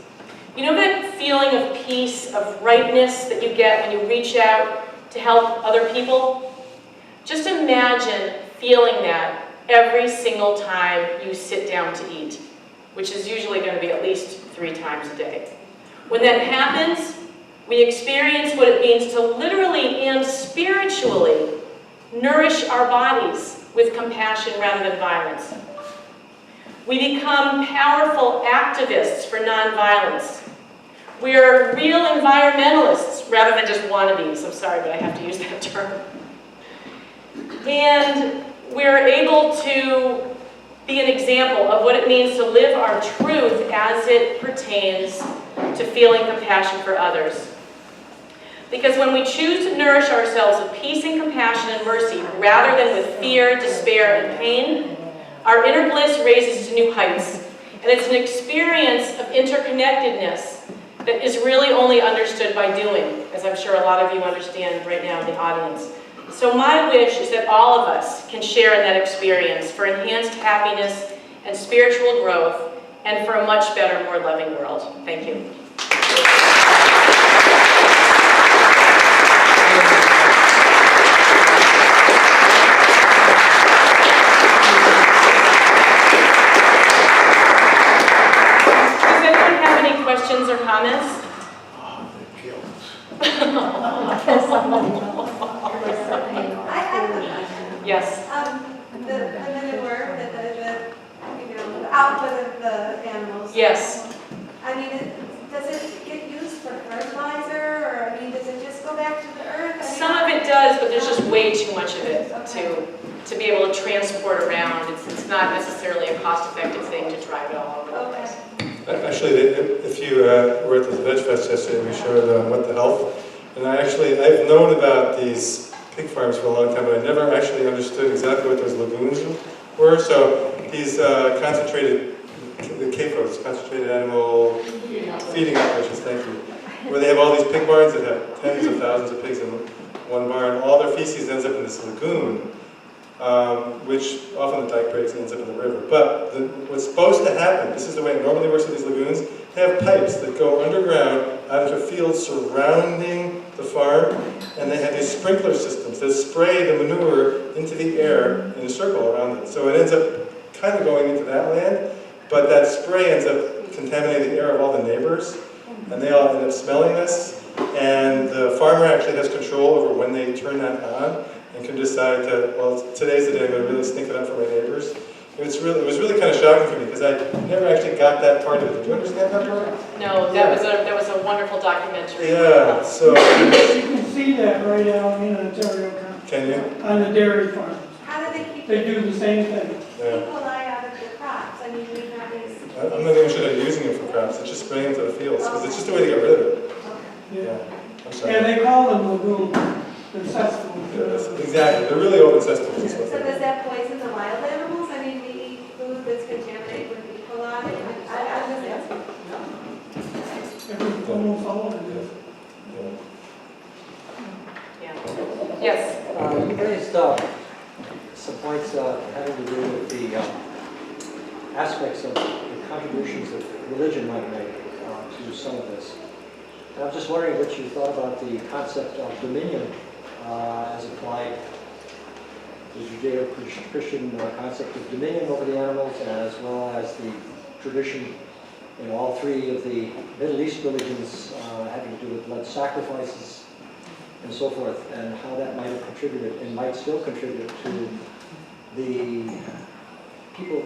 You know that feeling of peace, of rightness that you get when you reach out to help other people? Just imagine feeling that every single time you sit down to eat, which is usually going to be at least 3 times a day. When that happens, we experience what it means to literally and spiritually nourish our bodies with compassion rather than violence. We become powerful activists for nonviolence. We are real environmentalists rather than just wannabes. I'm sorry, but I have to use that term. And we're able to be an example of what it means to live our truth as it pertains to feeling compassion for others. Because when we choose to nourish ourselves with peace and compassion and mercy, rather than with fear, despair, and pain, our inner bliss raises to new heights. And it's an experience of interconnectedness that is really only understood by doing, as I'm sure a lot of you understand right now in the audience. So my wish is that all of us can share in that experience for enhanced happiness and spiritual growth, and for a much better, more loving world. Thank you. Does anyone have any questions or comments? I have a question. Yes. The manure, the output of the animals. Yes. I mean, does it get used for fertilizer, or I mean, does it just go back to the earth? I mean, Some of it does, but there's just way too much of it to be able to transport around. It's not necessarily a cost-effective thing to drive it all over the place. Actually, if you were at the Veg Fest yesterday, we showed What the Health. And I've known about these pig farms for a long time, but I never actually understood exactly what those lagoons were. So these concentrated, the CAFOs, concentrated animal feeding operations, thank you, where they have all these pig barns that have tens of thousands of pigs in one barn. All their feces ends up in this lagoon, which often the dike breaks and ends up in the river. But what's supposed to happen, this is the way it normally works with these lagoons, they have pipes that go underground out into fields surrounding the farm, and they have these sprinkler systems that spray the manure into the air in a circle around it. So it ends up kind of going into that land, but that spray ends up contaminating the air of all the neighbors, and they all end up smelling this, and the farmer actually has control over when they turn that on, and can decide to, well, today's the day I'm going to really stink it up for my neighbors. It was really kind of shocking for me, because I never actually got that part of it. Did you understand that part? No, that was a wonderful documentary. Yeah, so You can see that right out in Ontario County. Can you? on the dairy farms. How do they keep They the do the same thing. Yeah. E. coli out of the crops? I mean, we have this. I'm not even sure they're using it for crops, it's just spraying into the fields, because it's just a way to get rid of it. Okay. Yeah, I'm sorry. And they call them lagoon, the cesspool. Exactly, they're really open cesspools. is what So they does are. that poison the wild animals? I mean, we eat food that's contaminated with E. coli. I'm just asking. Almost all of it is. Yeah. Yeah. Yes. You raised some points having to do with the aspects of the contributions that religion might make to some of this. And I'm just wondering what you thought about the concept of dominion as applied to the Judeo-Christian concept of dominion over the animals, as well as the tradition in all three of the Middle East religions having to do with blood sacrifices and so forth, and how that might have contributed and might still contribute to the people,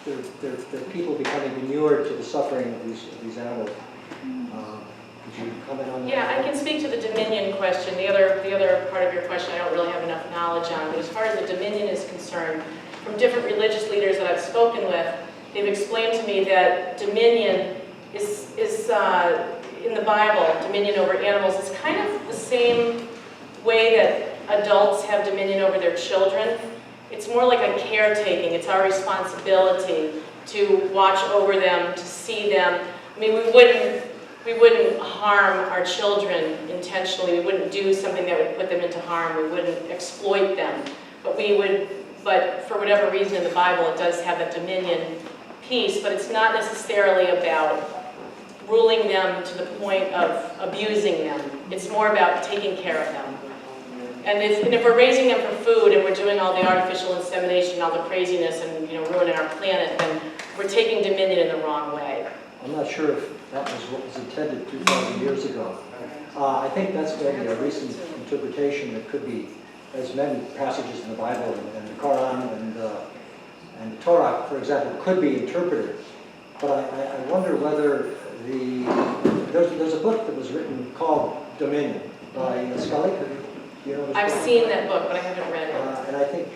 their people becoming inured to the suffering of these animals. Could you comment on that? Yeah, I can speak to the dominion question. The other part of your question I don't really have enough knowledge on, but as far as the dominion is concerned, from different religious leaders that I've spoken with, they've explained to me that dominion is in the Bible, dominion over animals, is kind of the same way that adults have dominion over their children. It's more like a caretaking. It's our responsibility to watch over them, to see them. I mean, we wouldn't harm our children intentionally. We wouldn't do something that would put them into harm. We wouldn't exploit them. But for whatever reason in the Bible, it does have that dominion piece, but it's not necessarily about ruling them to the point of abusing them. It's more about taking care of them. And if we're raising them for food and we're doing all the artificial insemination, all the craziness, and ruining our planet, then we're taking dominion in the wrong way. I'm not sure if that was what was intended 2,000 years ago. I think that's maybe a recent interpretation that could be, as many passages in the Bible and the Quran and the Torah, for example, could be interpreted. But I wonder whether there's a book that was written called Dominion by Scully. You know this I've book? seen that book, but I haven't read it. And I think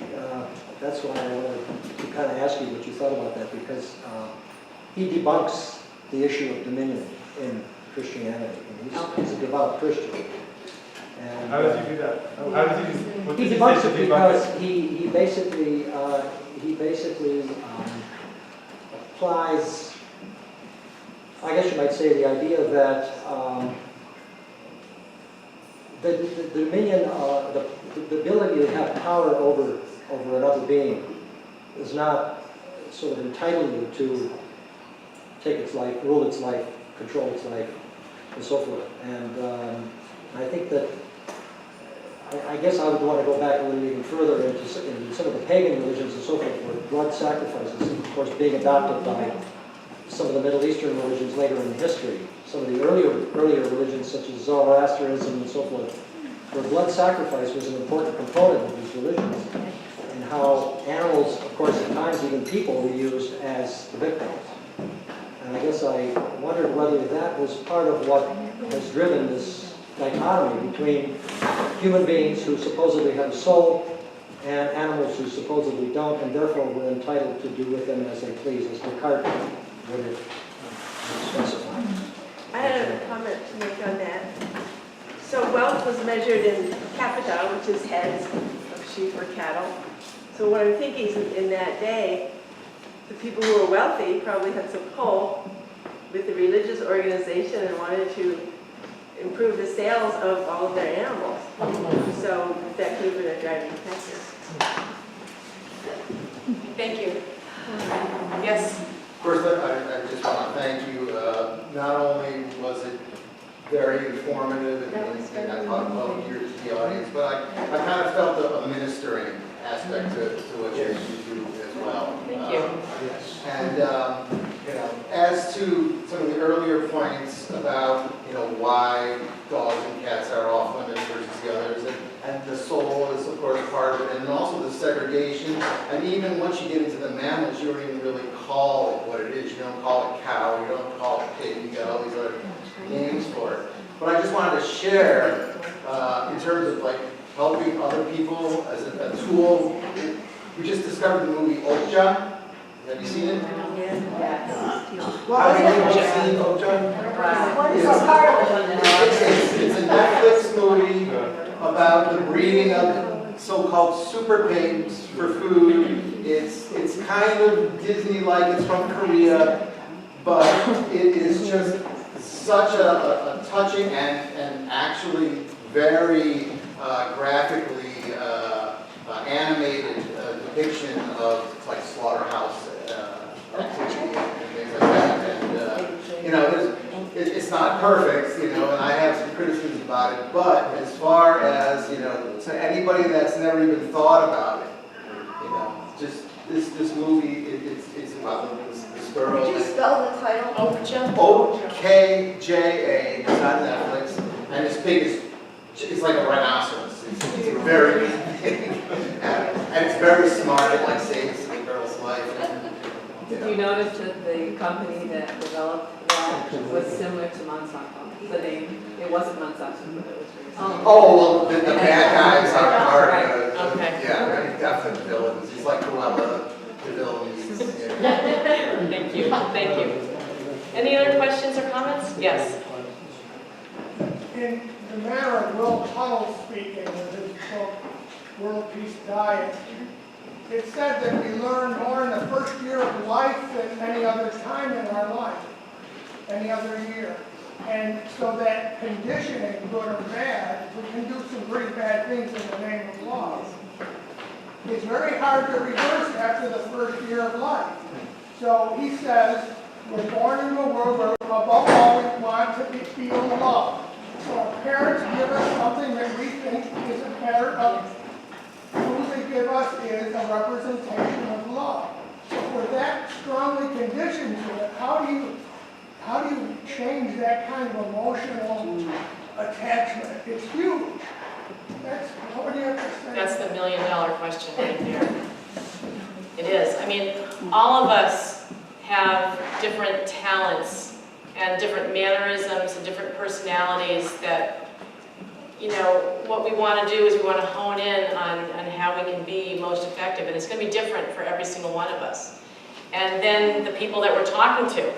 that's why I wanted to kind of ask you what you thought about that, because he debunks the issue of dominion in Christianity. And he's a devout Christian. And, How does he do that? How does he? What he does debunks say it to debunk because he basically applies, I guess you might say, the idea that the dominion, the ability to have power over another being does not sort of entitle you to take its life, rule its life, control its life, and so forth. And I think that, I guess I would want to go back a little even further into some of the pagan religions and so forth, where blood sacrifices, of course, being adopted by some of the Middle Eastern religions later in history, some of the earlier religions such as Zoroastrianism and so forth, where blood sacrifice was an important component of these religions, and how animals, of course, at times even people, were used as the victims. And I guess I wondered whether that was part of what has driven this dichotomy between human beings who supposedly have a soul and animals who supposedly don't, and therefore were entitled to do with them as they please, as Descartes would have specified. I had a comment to make on that. So wealth was measured in capita, which is heads of sheep or cattle. So what I'm thinking is in that day, the people who were wealthy probably had some pull with the religious organization and wanted to improve the sales of all of their animals. So that could have been a driving factor. Thank you. Yes? First, I just want to thank you. Not only was it very informative and I thought well here to the audience, but I kind of felt a ministering aspect to what you do as well. Thank you. And as to some of the earlier points about why dogs and cats are off limits versus the others, and the soul is of course part of it, and also the segregation. And even once you get into the mammals, you don't even really call it what it is. You don't call it cow. You don't call it pig. You got all these other names for it. But I just wanted to share in terms of like helping other people as a tool. We just discovered the movie Okja. Have you seen it? How many people have seen Okja? What is a part of it? It's a Netflix movie about the breeding of so-called super pigs for food. It's kind of Disney-like, it's from Korea, but it is just such a touching and actually very graphically animated depiction of like slaughterhouse activity and things like that. And you know, it's not perfect, you know, and I have some criticisms about it, but as far as, you know, to anybody that's never even thought about it, you know, just this movie, it's about this girl. Could you spell the title? Okja? Okja, it's on Netflix, and this pig is, it's like a rhinoceros. It's very big, and it's very smart. It like saves the girl's life. Did you notice that the company that developed that was similar to Monsanto? The name, it wasn't Monsanto, but it was very similar. Oh, well, the bad guys are Okay. yeah, they're definitely villains. He's like Cruella, the villains. Yeah. Thank you, thank you. Any other questions or comments? Yes. In the manner of Will Tunnell speaking in his book, World Peace Diet, it said that we learn more in the first year of life than any other time in our life, any other year. And so that conditioning, good or bad, we can do some pretty bad things in the name of love. It's very hard to reverse after the first year of life. So he says, we're born into a world where above all we want to feel love. So our parents give us something that we think is a matter of who they give us is a representation of love. So if we're that strongly conditioned to it, how do you change that kind of emotional attachment? It's huge. What do you have to say? That's the $1 million question right there. It is. I mean, all of us have different talents and different mannerisms and different personalities that, you know, what we want to do is we want to hone in on how we can be most effective, and it's going to be different for every single one of us. And then the people that we're talking to,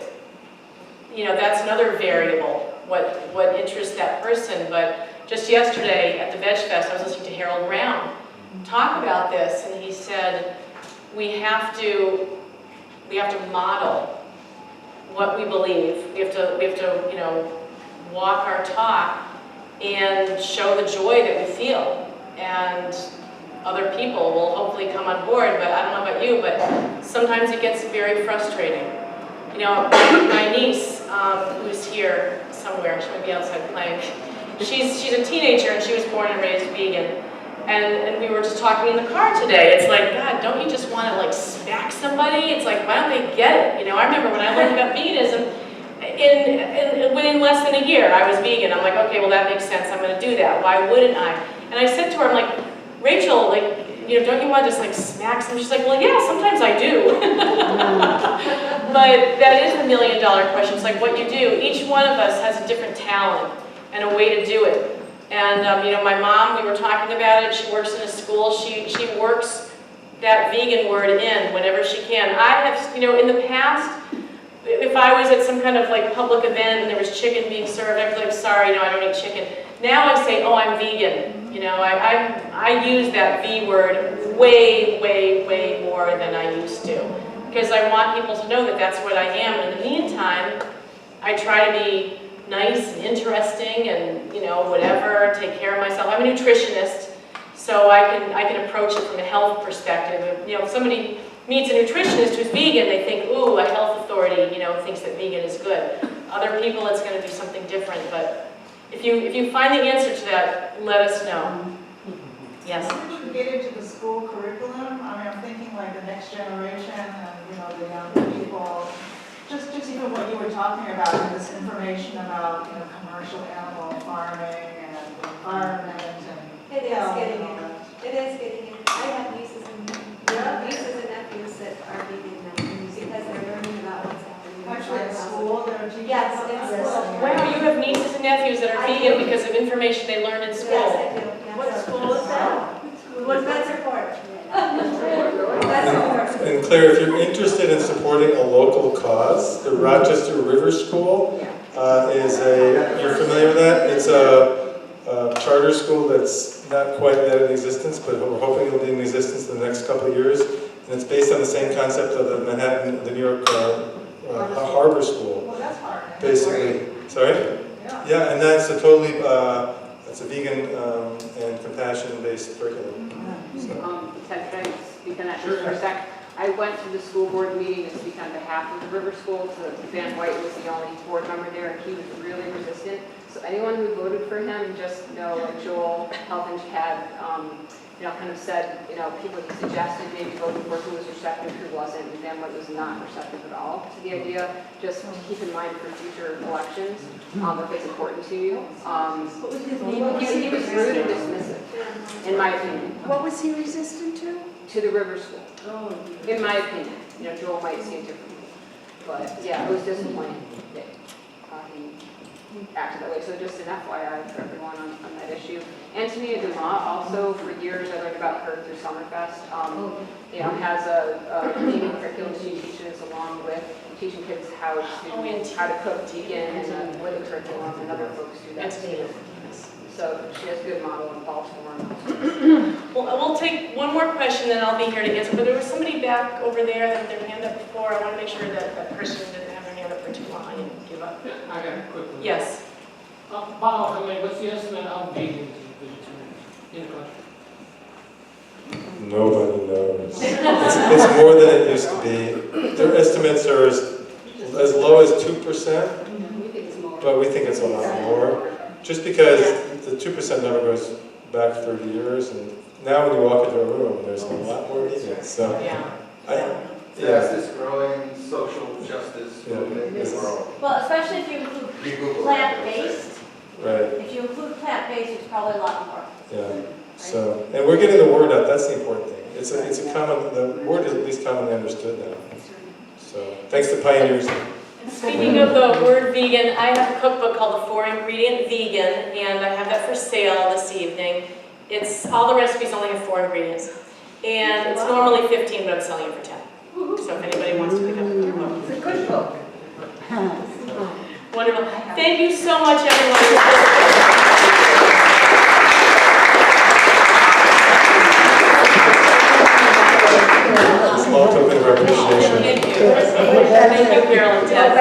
you know, that's another variable, what interests that person. But just yesterday at the Veg Fest, I was listening to Harold Brown talk about this, and he said we have to model what we believe. We have to, you know, walk our talk and show the joy that we feel. And other people will hopefully come on board, but I don't know about you, but sometimes it gets very frustrating. You know, my niece, who's here somewhere, she might be outside playing, she's a teenager and she was born and raised vegan. And we were just talking in the car today. It's like, God, don't you just want to like smack somebody? It's like, why don't they get it? You know, I remember when I learned about veganism, within less than a year, I was vegan. I'm like, okay, well that makes sense. I'm going to do that. Why wouldn't I? And I said to her, I'm like, Rachel, like, you know, don't you want to just like smack somebody? She's like, well, yeah, sometimes I do. But that is the $1 million question. It's like what you do. Each one of us has a different talent and a way to do it. And you know, my mom, we were talking about it. She works in a school. She works that vegan word in whenever she can. I have, you know, in the past, if I was at some kind of like public event and there was chicken being served, I'd be like, sorry, no, I don't eat chicken. Now I say, oh, I'm vegan. You know, I use that V word way, way, way more than I used to, because I want people to know that that's what I am. In the meantime, I try to be nice and interesting and, you know, whatever, take care of myself. I'm a nutritionist, so I can approach it from a health perspective. You know, if somebody meets a nutritionist who's vegan, they think, ooh, a health authority, you know, thinks that vegan is good. Other people, it's going to be something different. But if you find the answer to that, let us know. Yes? How would you get into the school curriculum? I mean, I'm thinking like the next generation and, you know, the younger people. Just even what you were talking about, this information about, you know, commercial animal farming and the environment and... It is getting in. It is getting in. I have nieces and nephews that are vegan now because they're learning about what's happening. Actually, at school, they're teaching. Yes, in school. Wow, you have nieces and nephews that are vegan because of information they learned in Yes, school. I do. Yes. What school is that? What That's support. And Claire, if you're interested in supporting a local cause, the Rochester River School is you're familiar with that? It's a charter school that's not quite yet in existence, but we're hoping it'll be in existence in the next couple of years. And it's based on the same concept of the New York Harbor School, Well, that's hard. basically. Sorry? Yeah. Yeah, and that's a totally, it's a vegan and compassion-based curriculum. Ted, can I speak on that just for a sec? I went to the school board meeting to speak on behalf of the River School. So Van White was the only board member there, and he was really resistant. So anyone who voted for him, just know, like Joel Helpinge had, kind of said, people he suggested maybe voting for who was receptive, who wasn't, and Van White was not receptive at all to the idea. Just keep in mind for future elections, if it's important to you. What was his name? He was rude and dismissive, in my opinion. What was he resistant to? To the River School, in my opinion. Joel might see it differently. But yeah, it was disappointing that he acted that way. So just an FYI for everyone on that issue. Antonia Dumas also, for years, I learned about her through Summerfest. Has a vegan curriculum she teaches along with teaching kids how to cook vegan and with a curriculum, and other folks do that too. So she has a good model in Baltimore. Well, we'll take one more question, then I'll be here to answer. But there was somebody back over there that had their hand up before. I want to make sure that that person didn't have their hand up for too long and give up. I got a quick one. Yes. Bob, what's the estimate of vegans and vegetarians in the country? Nobody knows. It's more than it used to be. Their estimates are as low as 2%, but we think it's a lot more. Just because the 2% number goes back 30 years, and now when you walk into a room, there's a lot more vegans. So, Fastest growing social justice movement in the world. Well, especially if you include plant-based. Right. If you include plant-based, it's probably a lot more. Yeah. So, and we're getting the word out. That's the important thing. It's a common. The word is at least commonly understood now. So, thanks to pioneers. Speaking of the word vegan, I have a cookbook called The 4-Ingredient Vegan, and I have that for sale this evening. It's all the recipes only have 4 ingredients, and it's normally 15, but I'm selling it for 10. So if anybody wants to pick up the book, It's a good book. wonderful. Thank you so much, everyone. Small token of our appreciation. Thank you. Thank you, Carol and Ted.